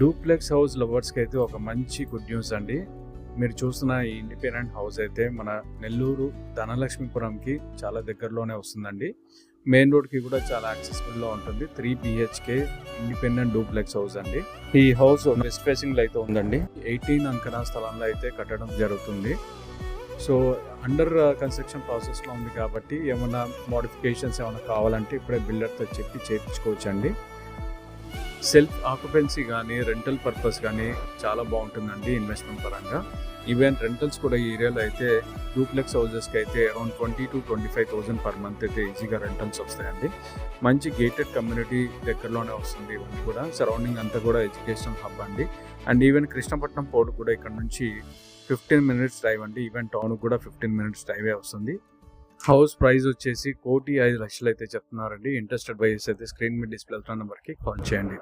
Duplex house లవర్స్కి అయితే ఒక మంచి గుడ్ న్యూస్ అండి. మీరు చూస్తున్న ఈ ఇండిపెండెంట్ హౌస్ అయితే మన నెల్లూరు ధనలక్ష్మీపురంకి చాలా దగ్గరలోనే వస్తుందండి. మెయిన్ రోడ్కి కూడా చాలా యాక్సెసిబుల్లో ఉంటుంది. 3 BHK ఇండిపెండెంట్ డూప్లెక్స్ హౌస్ అండి. ఈ హౌస్ వెస్ట్ ఫేసింగ్లో అయితే ఉందండి. 18 అంకణా స్థలంలో అయితే కట్టడం జరుగుతుంది. సో అండర్ కన్స్ట్రక్షన్ ప్రాసెస్లో ఉంది కాబట్టి ఏమైనా మోడిఫికేషన్స్ ఏమైనా కావాలంటే ఇప్పుడే బిల్డర్తో చెప్పి చేయించుకోవచ్చు అండి. సెల్ఫ్ ఆక్యుపెన్సీ కానీ రెంటల్ పర్పస్ కానీ చాలా బాగుంటుందండి ఇన్వెస్ట్మెంట్ పరంగా. ఈవెన్ రెంటల్స్ కూడా ఈ ఏరియాలో అయితే డూప్లెక్స్ హౌజెస్కి అయితే అరౌండ్ 20,000 to 25,000 పర్ మంత్ అయితే ఈజీగా రెంటల్స్ వస్తాయండి. మంచి గేటెడ్ కమ్యూనిటీ దగ్గరలోనే వస్తుంది. ఇవన్నీ కూడా సరౌండింగ్ అంతా కూడా ఎడ్యుకేషనల్ హబ్ అండి. అండ్ ఈవెన్ కృష్ణపట్నం పోర్ట్ కూడా ఇక్కడ నుంచి 15 minutes డ్రైవ్ అండి. ఈవెన్ టౌన్ కూడా 15 minutes డ్రైవే వస్తుంది. హౌస్ ప్రైస్ వచ్చేసి 1,05,00,000 అయితే చెప్తున్నారండి. ఇంట్రెస్టెడ్ బయర్స్ అయితే స్క్రీన్ మీద డిస్ప్లే అవుతున్న నెంబర్కి కాల్ చేయండి.